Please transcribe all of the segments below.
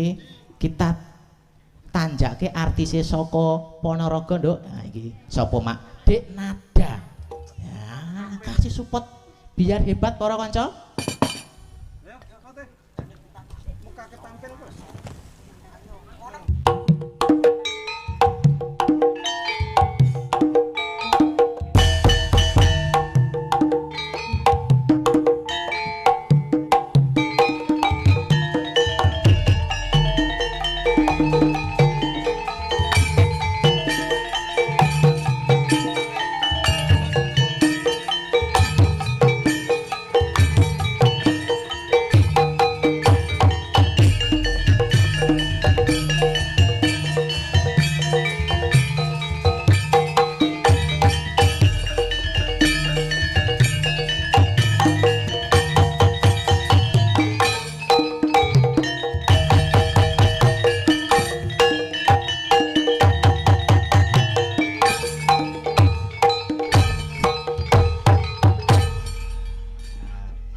iki kita tanjake artise saka Ponorogo, Nduk. Nah iki sapa Mak? Dek Nada. Ya, kasih support biar hebat para kanca.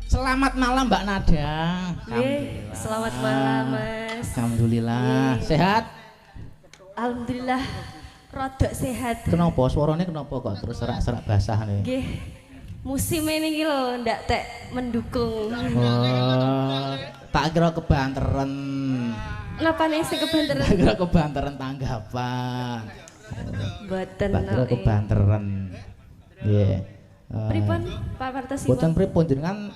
Selamat malam Mbak Nada. Selamat malam Mas. Alhamdulillah. Sehat? Alhamdulillah rodok sehat. Kenapa suaranya kenapa kok terus serak-serak basah nih? Nggih. Musim ini lho ndak tek mendukung. Oh, tak kira kebanteran. Napa nih sing kebanteran? Tak kira kebanteran tanggapan. Mboten. Tak kira kebanteran. Nggih. Pripun Pak Partosi? Boten pripun jenengan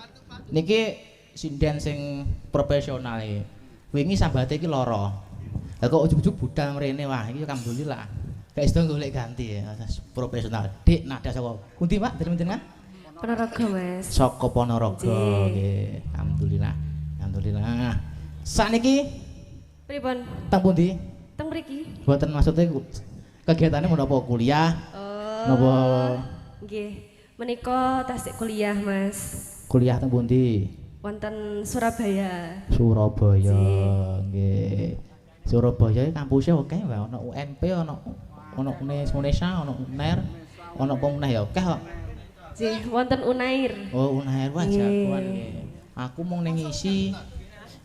niki sinden sing profesional iki. Wingi sambate iki lara. Lah kok ujug-ujug budal mrene wah iki alhamdulillah. Gak iso golek ganti ya profesional. Dik Nada saka pundi Pak jenengan? Ponorogo Mas. Saka Ponorogo nggih. Alhamdulillah. Alhamdulillah. Saniki Pripun? teng pundi? Teng mriki. Boten maksudnya kegiatannya menapa kuliah? Oh. Napa Nggih. Menika tasik kuliah Mas. kuliah teng pundi? Wonten Surabaya. Surabaya nggih. Surabaya kampusnya oke wae ana UNP ana Unesha ana UNER ana apa meneh ya akeh kok. Nggih, wonten Unair. Oh UNER wah jagoan nggih. Aku mung ning ngisi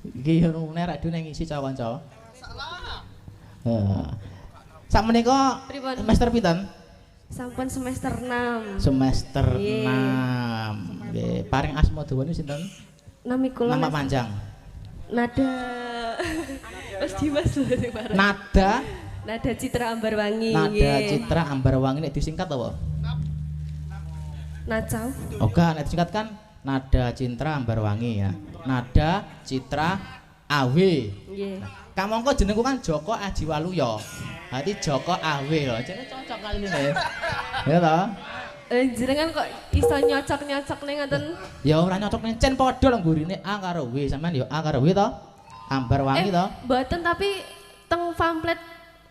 iki UNER adu ning ngisi kanca. Heeh. Sak menika Pripun? semester pinten? Sampun semester 6. Semester 6. Nggih, paring asma dawane sinten? Nami kula Nama Mas. panjang. Nada. Wes Dimas lho sing parah. Nada. Nada Citra Ambarwangi. Nada Citra Ambarwangi nek disingkat apa? Nacau. Oke, nek disingkat kan Nada Citra Ambarwangi ya. Nada Citra Awe. Nggih. Kamangka jenengku kan Joko Ajiwaluya. Berarti Joko Awe lho. Jenenge cocok kali ini. Ya toh? Jenengan kok iso nyocok-nyocok ning ngoten? Ya ora nyocok ning cen padha lho gurine A karo W. Sampeyan ya A karo W toh? Ambarwangi toh? Mboten tapi teng pamflet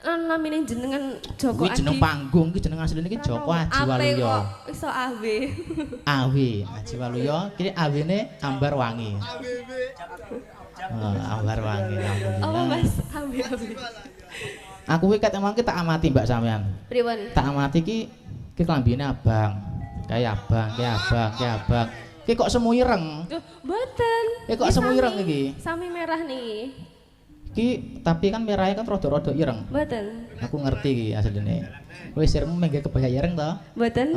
namine jenengan Joko Kuwi jeneng panggung, iki jeneng asline iki Joko Ajiwaluya. Iso AW. Awe Ajiwaluya, kiri awene Ambarwangi. Ambarwangi. Apa Mas? AW. Aku iki ket emang tak amati Mbak sampean. Pripun? Tak amati iki klambine abang. Kayak abang, kayak abang, kayak abang. Iki kok semu ireng. Mboten. Kok semu ireng iki? Sami merah nih. Iki tapi kan merahnya kan rada-rada ireng. Mboten. Aku ngerti iki asline. Wis sirmu mengge kebaya ireng to? Mboten.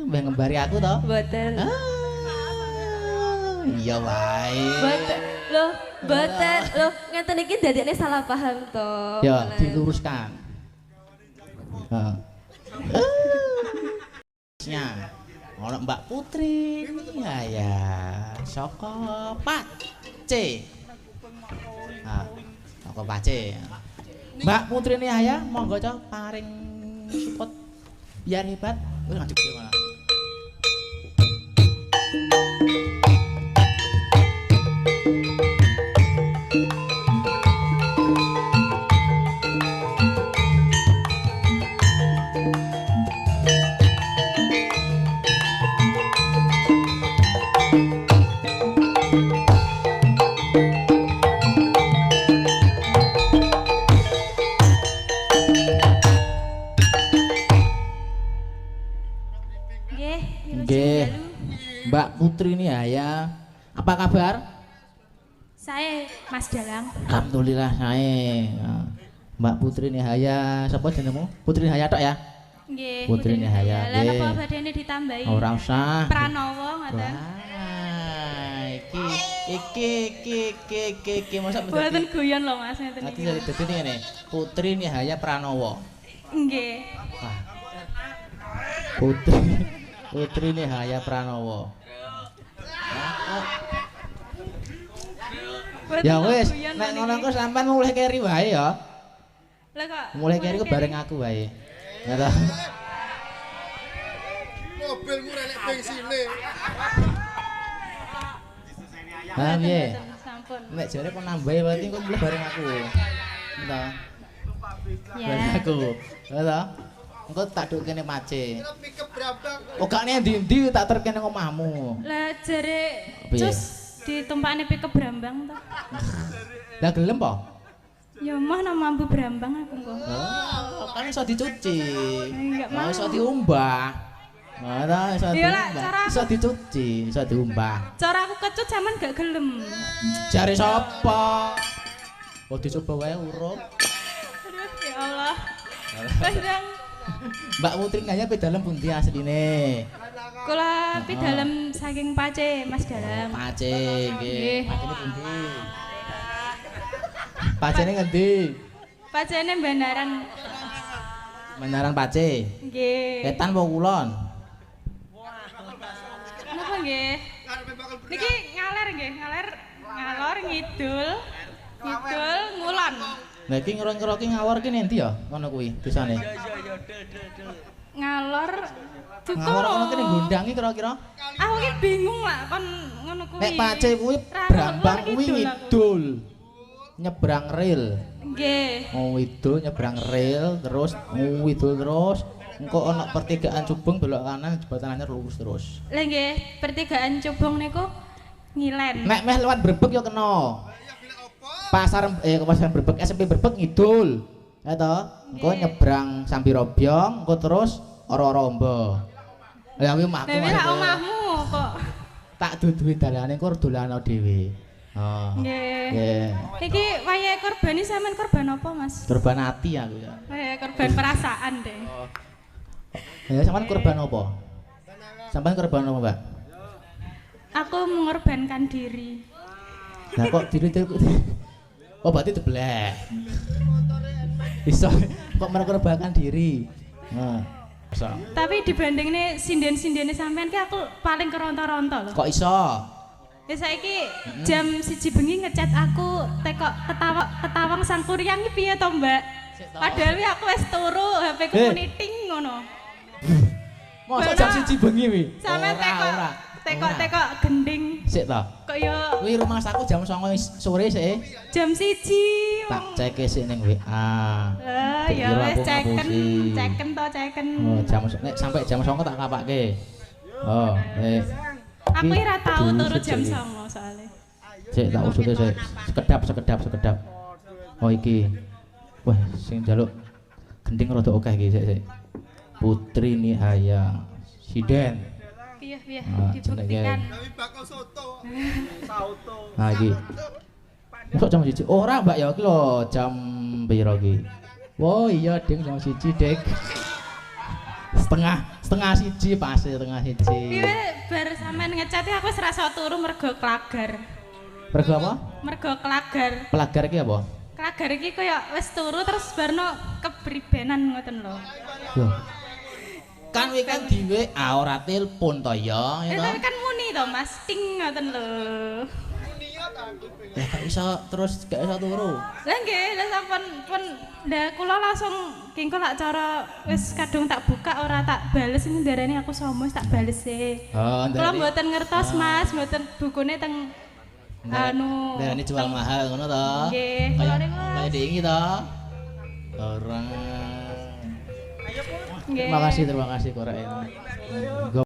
Mbah ngembari aku to? Mboten. Iya wae. Mboten. Loh, mboten. Loh, ngeten iki dadekne salah paham to. Ya, diluruskan. Heeh. Nya. Ono Mbak Putri. Ya. Saka Pace. Nah, saka Pace. Mbak Putri ini ya, monggo cok paring support biar hebat. Wis ngadeg dhewe malah. Mbak Putri ini ya, apa kabar? Saya Mas Dalang. Alhamdulillah sae. Mbak Putri Nihaya, sapa jenengmu? Putri Nihaya tok ya? Nggih. Putri Nihaya. Lah napa badane ditambahi? Ora usah. Pranowo ngoten. Wah, iki masa Boten guyon lho Mas ngeten Nanti iki. dari dadi ngene, Putri Nihaya Pranowo. Nggih. Wah. Putri Nihaya Pranowo. Boten Ya wis, guyon nek lho ngono niki. ku sampean mulai keri wae ya. Lah kok Mulai keri ku bareng aku wae. Ya ta. Mobilmu relek bensine. Ha piye? Boten, sampun. Nek jare kok nambahi berarti kok mulai bareng aku. Ya. Bareng Ya. aku. Ya ta. Engko tak duk kene mace. Kira pikep brambang. Oh gak nih ndi tak terkene omahmu. Lah jare Piye? cus ditumpakne pike brambang to. Lah gelem po? Ya mah nama mambu brambang aku kok. Oh, kan iso dicuci. Enggak mau. Iso diumbah. Nah, ta iso Iya lah, diumbah. cara aku- Iso dicuci, iso diumbah. Cara aku kecut zaman gak gelem. Jare sapa? Oh dicoba wae urut. Aduh, ya Allah. Wes Dang, Mbak Putri kaya pe dalem pundi asline? kula pi dalem saking Pace Mas Dalang. Pace nggih. Nggih. Pacene pundi? Pacene ngendi? Pacene Bandaran. Menyaran Pace. Nggih. Wetan apa kulon? Napa nggih? Niki ngaler nggih, ngalor ngidul. Ngidul ngulon. Lah iki ngira-ngira ki ngawur ki endi ya? Ngono kuwi desane. Ngalor duka. Ngawur ngono ki ning Gondang ki kira-kira. Aku ki bingung lah kon ngono kuwi. Nek Pace kuwi Ra Brambang ngalor kuwi aku. ngidul. Nyebrang rel. Nggih. Ngidul nyebrang rel terus ngidul terus. Engko ana pertigaan Cubeng belok kanan jembatan anyar lurus terus. Lah nggih, pertigaan Cubong niku ngilen. Nek meh lewat Brebek ya kena. Pasar Brebek SMP Brebek ngidul. Ya toh? Engko Nggih. nyebrang Sambi Robyong, engko terus ora-ora ombo. Lah kuwi makku. Dewe ra omahmu kok. Tak duduhi dalane engko dolano dhewe. Oh. Nggih. Nggih. Iki wayahe korbani sampean korban apa, Mas? Korban ati aku ya. Wayahe korban perasaan deh. Ya sampean korban apa? Sampean korban apa, Mbak? Aku mengorbankan diri. Lah kok diri Oh, berarti deblek. Iso kok mengorbankan diri. Nah, iso. Tapi dibandingne sinden-sindene sampean ki aku paling keronto-ronto loh. Kok iso? Ya saiki jam 1 bengi ngechat aku tekok ketawang sang kuryang ki piye to, Mbak? Padahal wi aku wis turu, HP ku muni ting ngono. Mosok jam 1 bengi wi. Sampean tekok gending. Sik to. Kok yo Kuwi rumah saku jam 09.00 sore sik. jam 1. Tak cek sik ning WA. Ya Kira wis aku ngapusi. ceken. Oh, nek sampai jam 09.00 tak kapake. Oh, Aku ora tau Iki turu jam diusut 09.00 soalnya. Cek tak usuke sik. Sekedap. Oh iki. Wah, sing njaluk gending rada akeh iki sik. Putri Nihaya Sinden. Piye jenenge. dibuktikan. Gawe bakal soto. Nah iki. Mosok jam 1. Ora, Mbak ya iki lho jam piro iki? Oh iya, Ding jam 1, Dek. Setengah siji pas setengah siji. Piye bar sampean ngecat aku wis rasa turu mergo klagar. Mergo apa? Mergo klagar. Pelagar iki apa? Klagar iki kaya wis turu terus barno kebribenan ngoten lho. Yo. Kan kuwi kan di WA ora telepon to ya, ya Tapi toh? kan muni to Mas, ting ngoten lho. Ya gak iso terus gak iso turu. Lah nggih, lah sampun pun ndak kula langsung kengko lak cara wis kadung tak buka ora tak bales ini darane aku somo wis tak bales e. Oh, Kula mboten ngertos Mas, mboten bukune teng anu. Darane jual mahal ngono to? Nggih, kula niku. Kayak diingi to. Ora. Nggih. Terima kasih korek.